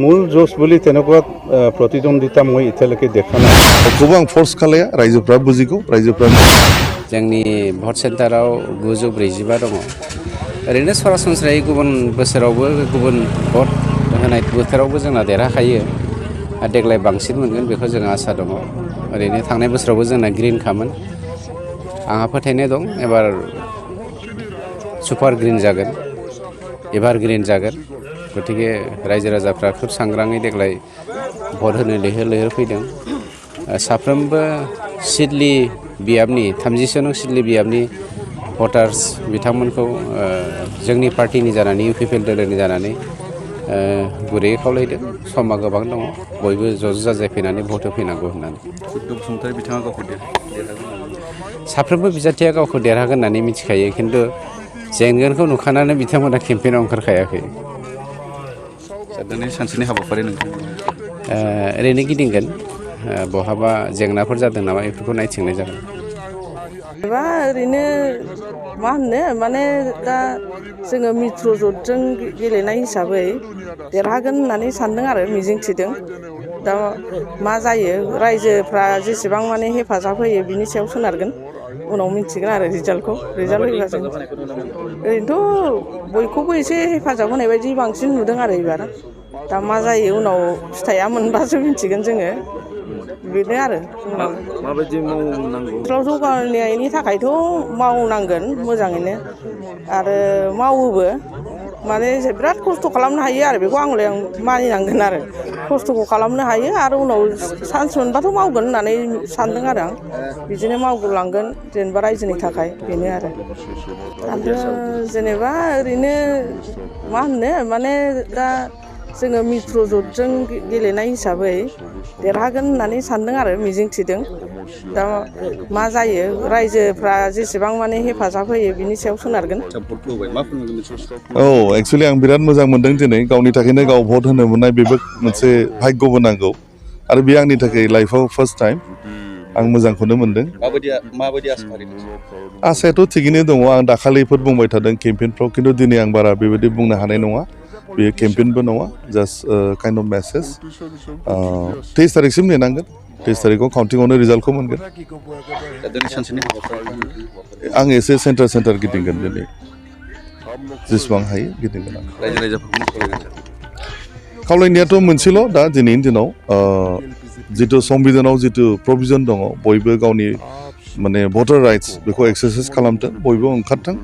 মূল জোশ বুলি তেনেকুৱা প্ৰতিদ্বন্দ্বিতা মই এতিয়ালৈকে দেখা নাই। गोबां फर्स खालाया रायजोफ्रा बुजिगौ रायजोफ्रा जोंनि भट सेन्टाराव 945 दङ। ओरैनो सरासनस्रायै गुबुन बोसोरावबो गुबुन भट होनाय बोथोरावबो जोंना देरहाखायो। देग्लाय बांसिन मोनगोन बेखौ जों आसा दङ। ओरैनो थांनाय बोसोरावबो जोंना ग्रिनखामोन। आंहा फोथायनाय दं एबार सुपार ग्रिन जागोन, एभार ग्रिन जागोन। गतिके रायजो राजाफ्रा खोब सांग्राङै देग्लाय भट होनो लैहोर लैहोर फैदों। साफ्रोमबो सिडली बियाबनि 30सो नं सिडली बियाबनि भटार्स बिथांमोनखौ जोंनि पार्टिनि जानानै इउपिपिएल दोलोनि जानानै गुरैयै खावलायदों। समा गोबां दङ, बयबो ज' जाजाय फैनानै भट होफैनांगौ होननानै। बसुमतारी बिथाङा गावखौ साफ्रोमबो बिजाथिया गावखौ देरहागोन होननानै मिथिखायो, खिन्थु जेनगोनखौ नुखानानै बिथांमोना केम्पेइनाव ओंखारखायाखै। दिनै सानसेनि हाबाफारि नोंथां ओरैनो गिदिंगोन, बहाबा जेंनाफोर जादों नामा बेफोरखौ नायथिंनाय जागोन। एबा ओरैनो मा होनो माने दा जोङो मित्र ज'टजों गेलेनाय हिसाबै देरहागोन होननानै सानदों आरो मिजिंथिदों। दा मा जायो रायजोफ्रा जेसेबां माने हेफाजाब होयो बिनि सायाव सोनारगोन। उनाव मिथिगोन आरो रिजाल्टखौ। रिजाल्ट होयोबा जों ओरैनोथ' बयखौबो एसे हेफाजाब होनाय बायदि बांसिन नुदों आरो एबार। दा मा जायो उनाव फिथाइया मोनबासो मिथिगोन जोङो। बेनो आरो माबायदि मावनांगौ जौगानायनि थाखायथ' मावनांगोन मोजाङैनो आरो मावोबो। माने बिराद खस्थ' खालामनो हायो आरो बेखौ आं मानिनांगोन आरो खस्थ'खौ खालामनो हायो आरो उनाव चान्स मोनबाथ' मावगोन होननानै सानदों आरो आं बिदिनो मावलांगोन जेनेबा रायजोनि थाखाय बेनो आरो जेनेबा ओरैनो मा होनो माने दा जोङो मित्र ज'टजों गेलेनाय हिसाबै देरहागोन होननानै सानदों आरो मिजिंथिदों। दा मा जायो रायजोफ्रा जेसेबां माने हेफाजाब होयो बिनि सायाव सोनारगोन। एक्चुअली आं बिराद मोजां मोनदों दिनै गावनि थाखायनो गाव भट होनो मोननाय बेबो मोनसे भाग्यबो नांगौ आरो बे आंनि थाखाय लाइफआव फार्स्ट टाइम आं मोजांखौनो मोनदों। माबायदि आसा फारिदों? आसायाथ' थिगैनो दङ। आं दाखालिफोर बुंबाय थादों केम्पेइनफ्राव, खिन्थु दिनै आं बारा बेबायदि बुंनो हानाय नङा। बेयो केम्पेइनबो नङा, जास्ट काइन्ड अफ मेसेज। 23 तारिखसिम नेनांगोन। 23 तारिखआव काउन्टिंआवनो रिजाल्टखौ मोनगोन। दिनै सानसेनि आं एसे सेन्टार गिदिंगोन दिनै, जेसेबां हायो गिदिंगोन आं। रायजो राजाफोरखौ खावलायनायाथ' मोनसेल' दा दिनैनि दिनाव जिथु संबिधानाव जिथु प्रभिजन दङ, बयबो गावनि माने भटार राइट्स बेखौ एक्सारसाइज खालामथों, बयबो ओंखारथों,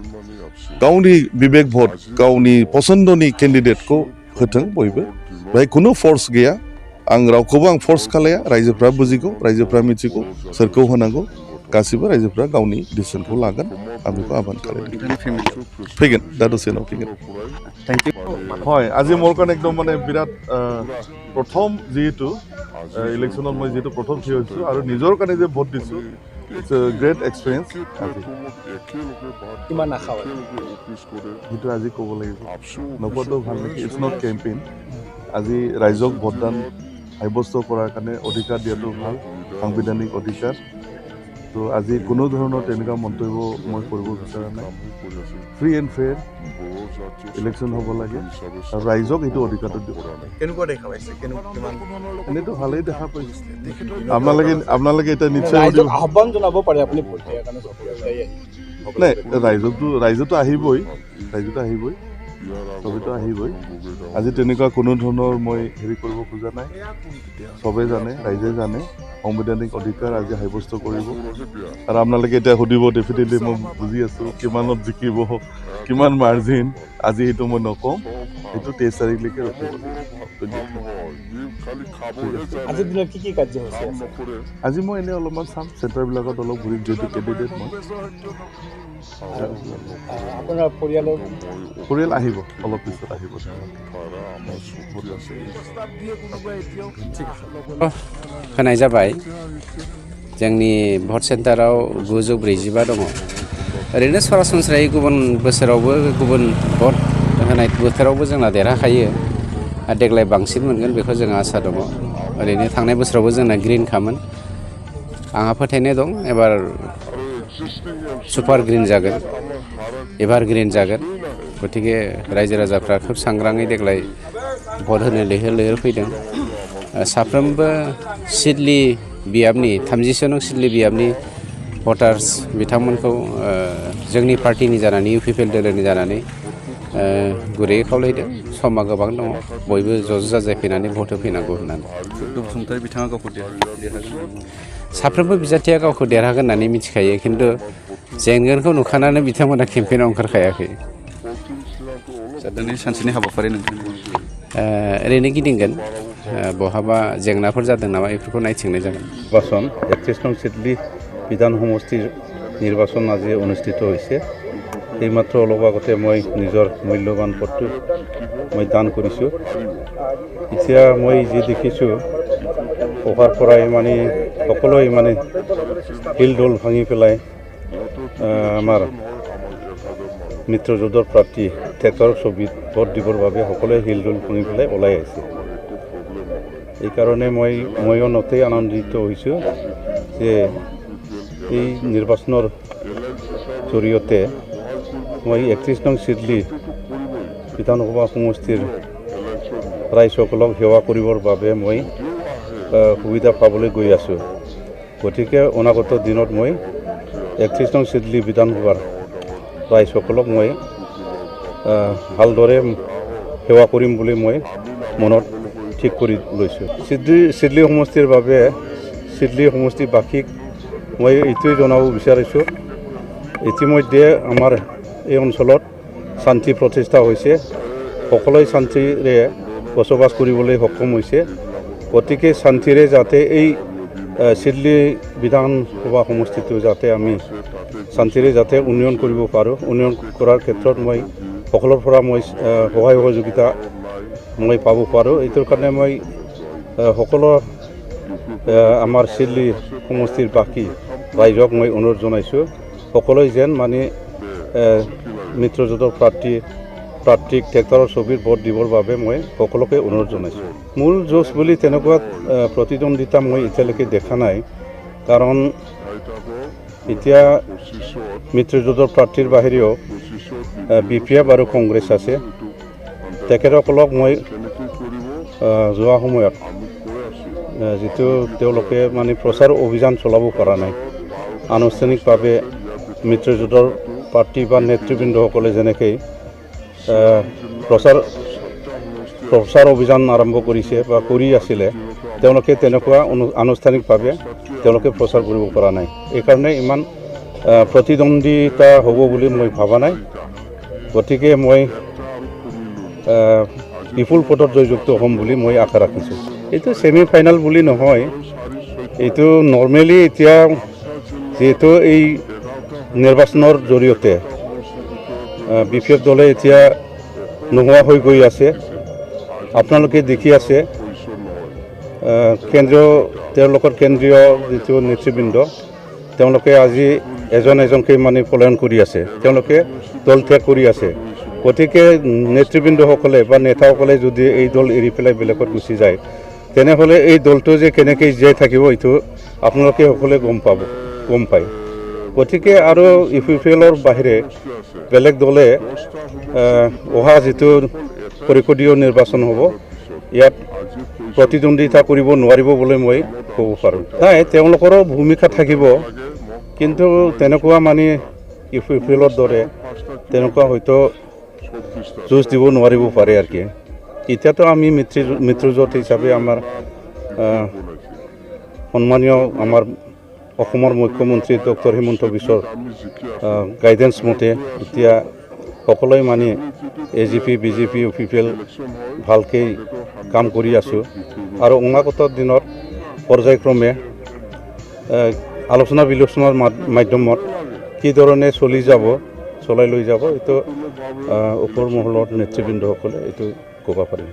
गावनि बिबेक भट गावनि पसन्दनि केन्डिडेटखौ होथों बयबो। बेहाय खुनु फर्स गैया। आं रावखौबो आं फर्स खालाया। रायजोफ्रा बुजिगौ, रायजोफ्रा मिथिगौ सोरखौ होनांगौ। गासिबो रायजोफ्रा गावनि डिसिसनखौ लागोन। आं बेखौ आबान खालामदों। फैगोन, दा दसे उनाव फैगोन। হয়, আজি মোৰ কাৰণে একদম মানে বিৰাট প্ৰথম যিহেতু ইলেকশ্যনত মই যিহেতু প্ৰথম থিয় হৈছোঁ আৰু নিজৰ কাৰণে যে ভোট দিছোঁ, ইটছ এ গ্ৰেট এক্সপিৰিয়েঞ্চ। কিমান আশা সেইটো আজি ক'ব লাগিব, নকোৱাটো ভাল নেকি। It's not campaign. আজি ৰাইজক ভোটদান সাব্যস্ত কৰাৰ কাৰণে অধিকাৰ দিয়াটো ভাল, সাংবিধানিক অধিকাৰ। তো আজি কোনো ধৰণৰ তেনেকুৱা মন্তব্য মই কৰিব বিচৰা নাই। ফ্ৰী এণ্ড ফেয়াৰ ইলেকশ্যন হ'ব লাগে আৰু ৰাইজক এইটো অধিকাৰটো দিব। কেনেকুৱা দেখা পাইছে? এনেইতো ভালেই দেখা পাইছে। আপোনালোকে এতিয়া নিশ্চয় আহ্বান জনাব পাৰে আপুনি ভোট দিয়াৰ কাৰণে নাই, ৰাইজতো আহিবই, চবেতো আহিবই। আজি তেনেকুৱা কোনো ধৰণৰ মই হেৰি কৰিব খোজা নাই। চবেই জানে, ৰাইজে জানে সাংবিধানিক অধিকাৰ আজি সাব্যস্ত কৰিব। আৰু আপোনালোকে এতিয়া সুধিব, ডেফিনেটলি মই বুজি আছোঁ কিমানত জিকিব, কিমান মাৰ্জিন। আজি সেইটো মই নকওঁ, সেইটো 23 তাৰিখলৈকে ৰখিব। আজিৰ দিনত কি কাৰ্যসূচী আছে? আজি মই এনেই অলপমান চাম, চেণ্টাৰবিলাকত অলপ ঘূৰিম, যিহেতু কেণ্ডিডেট মই। আপোনাৰ পৰিয়াল আহিব, অলপ পিছত আহিব। होनाय जाबाय। जोंनि भट सेन्टाराव 945 दङ। ओरैनो सरासनस्रायै गुबुन बोसोरावबो गुबुन भट होनाय बोथोरावबो जोंना देरहाखायो। देग्लाय बांसिन मोनगोन बेखौ जों आसा दङ। ओरैनो थांनाय बोसोरावबो जोंना ग्रिनखामोन। आंहा फोथायनाय दं एबार सुपार ग्रिन जागोन, एभार ग्रिन जागोन। गतिके रायजो राजाफ्रा खोब सांग्राङै देग्लाय भट होनो लैहोर लैहोर फैदों साफ्रोमबो सिडली बियाबनि 30 नं सिडली बियाबनि भटार्स बिथांमोनखौ जोंनि पार्टिनि जानानै इउपिपिएल दोलोनि जानानै गुरैयै खावलायदों समा गोबां दङ बयबो ज' जाजाय फैनानै भट होफैनांगौ होननानै बसुमतारी बिथाङा गावखौ देरहागोन साफ्रोमबो बिजाथिया गावखौ देरहागोन होननानै मिथिखायो खिन्थु जेनगोनखौ नुखानानै बिथांमोना केम्पेइनाव ओंखारखायाखै दिनै सानसेनि हाबाफारि नोंथां ओरैनो गिदिंगोन बहाबा जेंनाफोर जादों नामा बेफोरखौ नायथिंनाय जागोन নিৰ্বাচন 31 নং চিডলি বিধান সমষ্টিৰ নিৰ্বাচন আজি অনুষ্ঠিত হৈছে এইমাত্ৰ অলপ আগতে মই নিজৰ মূল্যৱান ভোটটো মই দান কৰিছোঁ এতিয়া মই যি দেখিছোঁ অহাৰ পৰাই মানে সকলোৱে মানে হিলডোল ভাঙি পেলাই আমাৰ মিত্ৰজোঁটৰ প্ৰাৰ্থী ট্ৰেক্টৰৰ ছবিত ভোট দিবৰ বাবে সকলোৱে হিলডোল ভাঙি পেলাই ওলাই আহিছে এই কাৰণে ময়ো নথৈ আনন্দিত হৈছোঁ যে এই নিৰ্বাচনৰ জৰিয়তে মই 31 নং চিডলি বিধানসভা সমষ্টিৰ ৰাইজসকলক সেৱা কৰিবৰ বাবে মই সুবিধা পাবলৈ গৈ আছোঁ গতিকে অনাগত দিনত মই 31 নং চিডলি বিধানসভাৰ ৰাইজসকলক মই ভালদৰে সেৱা কৰিম বুলি মই মনত ঠিক কৰি লৈছোঁ চিডলি সমষ্টিৰ বাবে চিডলি সমষ্টিবাসীক মই এইটোৱে জনাব বিচাৰিছোঁ ইতিমধ্যে আমাৰ এই অঞ্চলত শান্তি প্ৰতিষ্ঠা হৈছে সকলোৱে শান্তিৰে বসবাস কৰিবলৈ সক্ষম হৈছে গতিকে শান্তিৰে যাতে এই চিডলি বিধানসভা সমষ্টিটো যাতে আমি শান্তিৰে যাতে উন্নয়ন কৰিব পাৰোঁ উন্নয়ন কৰাৰ ক্ষেত্ৰত মই সকলোৰ পৰা মই সহায় সহযোগিতা মই পাব পাৰোঁ এইটোৰ কাৰণে মই সকলো আমাৰ চিডলি সমষ্টিৰ বাকী ৰাইজক মই অনুৰোধ জনাইছোঁ সকলোৱে যেন মানে মিত্ৰজোঁটৰ প্ৰাৰ্থীক ট্ৰেক্টৰৰ ছবিৰ ভোট দিবৰ বাবে মই সকলোকে অনুৰোধ জনাইছোঁ মূল যুঁজ বুলি তেনেকুৱা প্ৰতিদ্বন্দ্বিতা মই এতিয়ালৈকে দেখা নাই কাৰণ এতিয়া মিত্ৰজোঁটৰ প্ৰাৰ্থীৰ বাহিৰেও বিপিএফ আৰু কংগ্ৰেছ আছে তেখেতসকলক মই যোৱা সময়ত যিটো তেওঁলোকে মানে প্ৰচাৰ অভিযান চলাব পৰা নাই আনুষ্ঠানিকভাৱে মিত্ৰজোঁটৰ প্ৰাৰ্থী বা নেতৃবৃন্দসকলে যেনেকৈ প্ৰচাৰ অভিযান আৰম্ভ কৰিছে বা কৰি আছিলে তেওঁলোকে তেনেকুৱা আনুষ্ঠানিকভাৱে তেওঁলোকে প্ৰচাৰ কৰিব পৰা নাই এইকাৰণে ইমান প্ৰতিদ্বন্দ্বিতা হ'ব বুলি মই ভবা নাই গতিকে মই বিপুল ভোটত জয়যুক্ত হ'ম বুলি মই আশা ৰাখিছোঁ এইটো ছেমি ফাইনেল বুলি নহয় এইটো নৰ্মেলি এতিয়া যিহেতু এই নিৰ্বাচনৰ জৰিয়তে বিপিএফ দলে এতিয়া নোহোৱা হৈ গৈ আছে আপোনালোকে দেখি আছে তেওঁলোকৰ কেন্দ্ৰীয় যিটো নেতৃবৃন্দ তেওঁলোকে আজি এজনকৈ মানে পলায়ন কৰি আছে তেওঁলোকে দল ত্যাগ কৰি আছে গতিকে নেতৃবৃন্দসকলে বা নেতাসকলে যদি এই দল এৰি পেলাই বেলেগত গুচি যায় তেনেহ'লে এই দলটো যে কেনেকৈ জীয়াই থাকিব এইটো আপোনালোকে সকলোৱে গম পায় গতিকে আৰু ইউপিপিএলৰ বাহিৰে বেলেগ দলে অহা যিটো পৰিষদীয় নিৰ্বাচন হ'ব ইয়াত প্ৰতিদ্বন্দ্বিতা কৰিব নোৱাৰিব বুলি মই ক'ব পাৰোঁ নাই তেওঁলোকৰো ভূমিকা থাকিব কিন্তু তেনেকুৱা মানে ইউপিপিএলৰ দৰে তেনেকুৱা হয়তো যুঁজ দিব নোৱাৰিব পাৰে আৰু কি এতিয়াতো আমি মিত্ৰজোঁট হিচাপে আমাৰ সন্মানীয় আমাৰ অসমৰ মুখ্যমন্ত্ৰী ডক্টৰ হিমন্ত বিশ্বৰ গাইডেন্স মতে এতিয়া সকলোৱে মানে এজিপি বিজেপি ইউপিপিএল ভালকৈ কাম কৰি আছোঁ আৰু অনাগত দিনত পৰ্যায়ক্ৰমে আলোচনা বিলোচনাৰ মাধ্যমত কি ধৰণে চলাই লৈ যাব এইটো ওপৰ মহলৰ নেতৃবৃন্দসকলে এইটো ক'ব পাৰিম